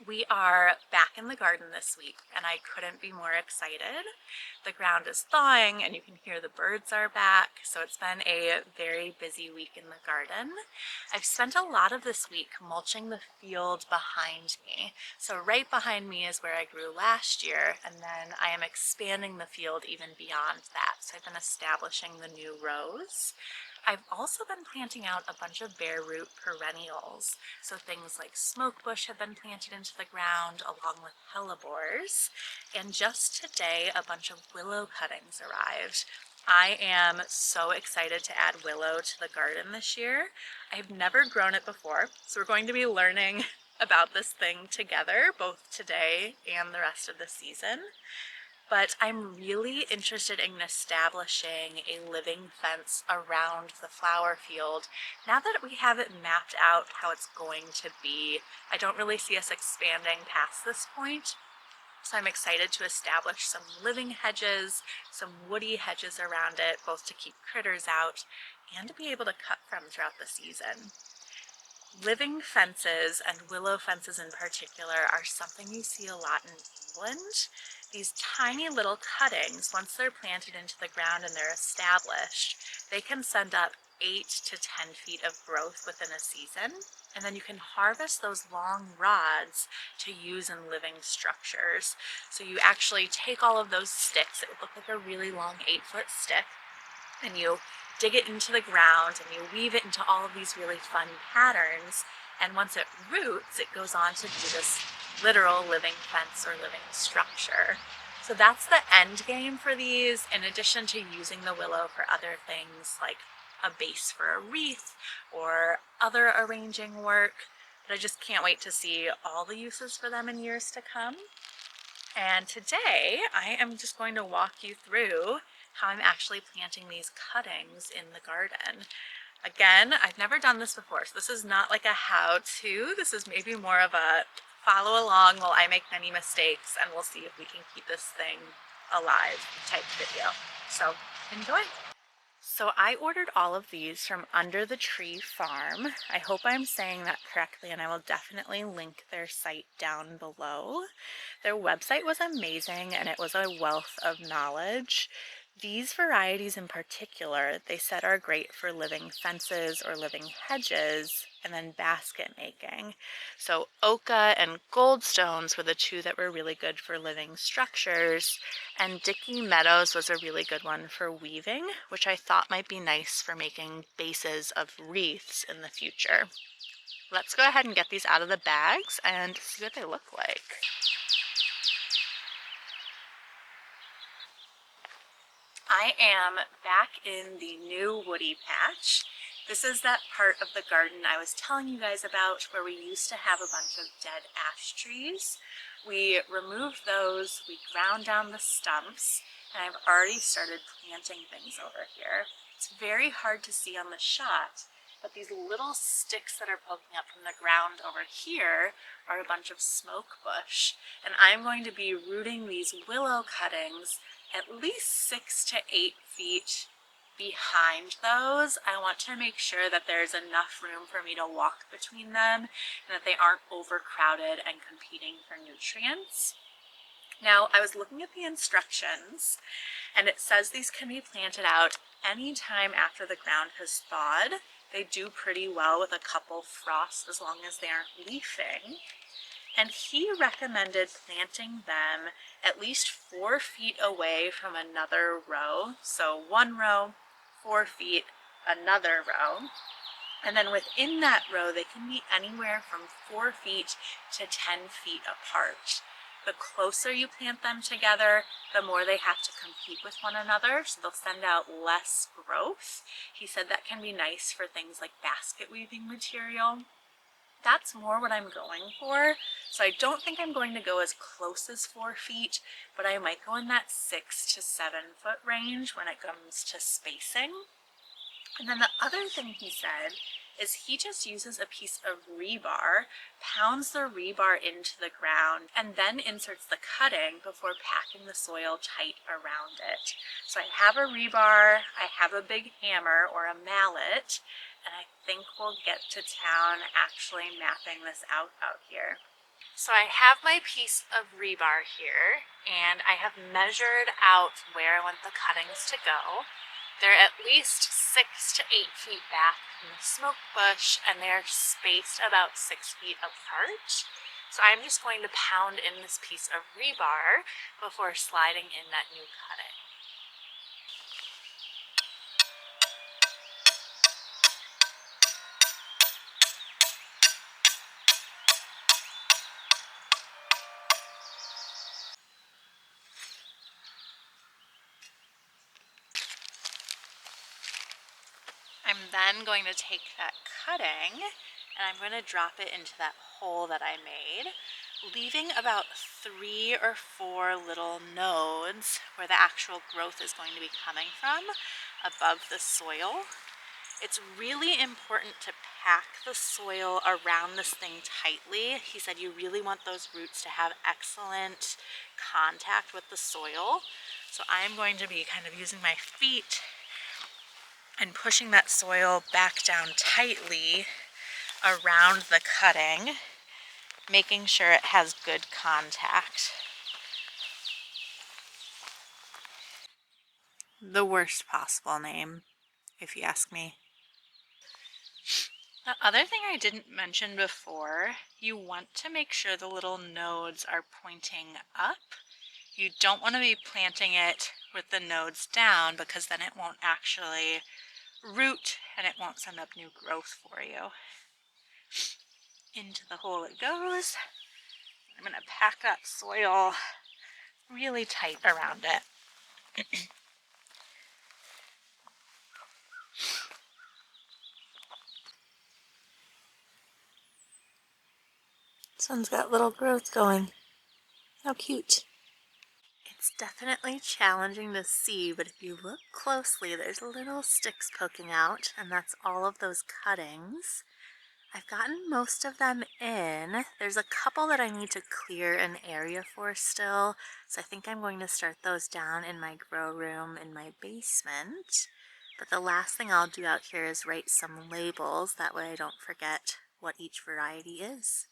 We are back in the garden this week and I couldn't be more excited. The ground is thawing and you can hear the birds are back, so it's been a very busy week in the garden. I've spent a lot of this week mulching the field behind me. So right behind me is where I grew last year, and then I am expanding the field even beyond that. So I've been establishing the new rows. I've also been planting out a bunch of bare root perennials. So things like smoke bush have been planted into the ground along with hellebores. And just today, a bunch of willow cuttings arrived. I am so excited to add willow to the garden this year. I've never grown it before, so we're going to be learning about this thing together, both today and the rest of the season. But I'm really interested in establishing a living fence around the flower field. Now that we have it mapped out how it's going to be, I don't really see us expanding past this point. So I'm excited to establish some living hedges, some woody hedges around it, both to keep critters out and to be able to cut from throughout the season. Living fences, and willow fences in particular, are something you see a lot in England. These tiny little cuttings, once they're planted into the ground and they're established, they can send up 8 to 10 feet of growth within a season. And then you can harvest those long rods to use in living structures. So you actually take all of those sticks, it would look like a really long 8-foot stick, and you dig it into the ground and you weave it into all of these really fun patterns. And once it roots, it goes on to be this literal living fence or living structure. So that's the end game for these, in addition to using the willow for other things like a base for a wreath or other arranging work. But I just can't wait to see all the uses for them in years to come. And today I am just going to walk you through how I'm actually planting these cuttings in the garden. Again, I've never done this before, so this is not like a how-to. This is maybe more of a follow along while I make many mistakes, and we'll see if we can keep this thing alive type video. So enjoy. So I ordered all of these from Under the Tree Farm. I hope I'm saying that correctly, and I will definitely link their site down below. Their website was amazing and it was a wealth of knowledge. These varieties in particular, they said are great for living fences or living hedges, and then basket making. So Oka and Goldstones were the two that were really good for living structures, and Dicky Meadows was a really good one for weaving, which I thought might be nice for making bases of wreaths in the future. Let's go ahead and get these out of the bags and see what they look like. I am back in the new woody patch. This is that part of the garden I was telling you guys about where we used to have a bunch of dead ash trees. We removed those, we ground down the stumps, and I've already started planting things over here. It's very hard to see on the shot, but these little sticks that are poking up from the ground over here are a bunch of smoke bush, and I'm going to be rooting these willow cuttings at least 6 to 8 feet behind those. I want to make sure that there's enough room for me to walk between them and that they aren't overcrowded and competing for nutrients. Now, I was looking at the instructions and it says these can be planted out anytime after the ground has thawed. They do pretty well with a couple frosts as long as they aren't leafing. And he recommended planting them at least 4 feet away from another row. So one row, 4 feet, another row. And then within that row, they can be anywhere from 4 feet to 10 feet apart. The closer you plant them together, the more they have to compete with one another, so they'll send out less growth. He said that can be nice for things like basket weaving material. That's more what I'm going for. So I don't think I'm going to go as close as 4 feet, but I might go in that 6 to 7 foot range when it comes to spacing. And then the other thing he said is he just uses a piece of rebar, pounds the rebar into the ground, and then inserts the cutting before packing the soil tight around it. So I have a rebar, I have a big hammer or a mallet, and I think we'll get to town actually mapping this out here. So I have my piece of rebar here, and I have measured out where I want the cuttings to go. They're at least 6 to 8 feet back from the smoke bush, and they're spaced about 6 feet apart. So I'm just going to pound in this piece of rebar before sliding in that new cutting. I'm then going to take that cutting and I'm going to drop it into that hole that I made, leaving about 3 or 4 little nodes where the actual growth is going to be coming from above the soil. It's really important to pack the soil around this thing tightly. He said you really want those roots to have excellent contact with the soil. So I'm going to be kind of using my feet and pushing that soil back down tightly around the cutting, making sure it has good contact. The worst possible name, if you ask me. The other thing I didn't mention before, you want to make sure the little nodes are pointing up. You don't want to be planting it with the nodes down because then it won't actually root and it won't send up new growth for you. Into the hole it goes. I'm going to pack that soil really tight around it. This one's got little growth going. How cute. It's definitely challenging to see, but if you look closely, there's little sticks poking out, and that's all of those cuttings. I've gotten most of them in. There's a couple that I need to clear an area for still, so I think I'm going to start those down in my grow room in my basement. But the last thing I'll do out here is write some labels, that way I don't forget what each variety is.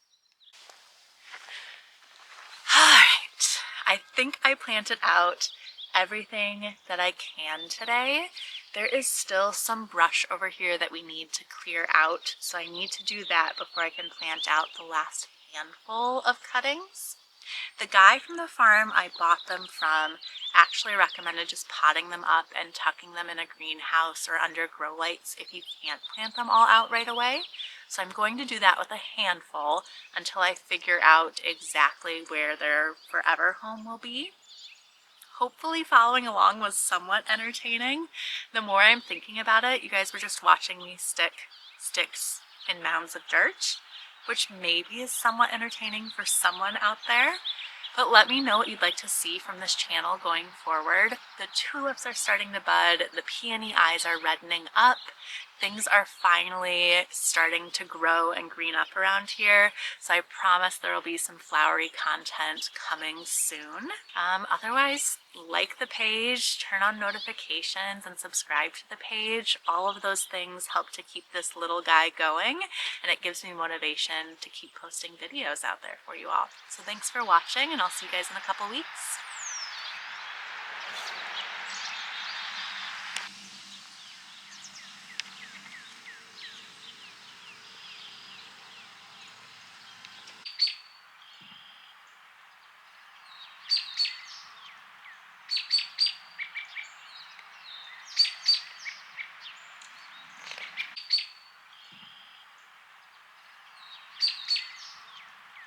Alright, I think I planted out everything that I can today. There is still some brush over here that we need to clear out, so I need to do that before I can plant out the last handful of cuttings. The guy from the farm I bought them from actually recommended just potting them up and tucking them in a greenhouse or under grow lights if you can't plant them all out right away. So I'm going to do that with a handful until I figure out exactly where their forever home will be. Hopefully following along was somewhat entertaining. The more I'm thinking about it, you guys were just watching me stick sticks in mounds of dirt, which maybe is somewhat entertaining for someone out there. But let me know what you'd like to see from this channel going forward. The tulips are starting to bud, the peony eyes are reddening up, things are finally starting to grow and green up around here, so I promise there will be some flowery content coming soon. Otherwise, like the page, turn on notifications, and subscribe to the page. All of those things help to keep this little guy going, and it gives me motivation to keep posting videos out there for you all. So thanks for watching, and I'll see you guys in a couple weeks.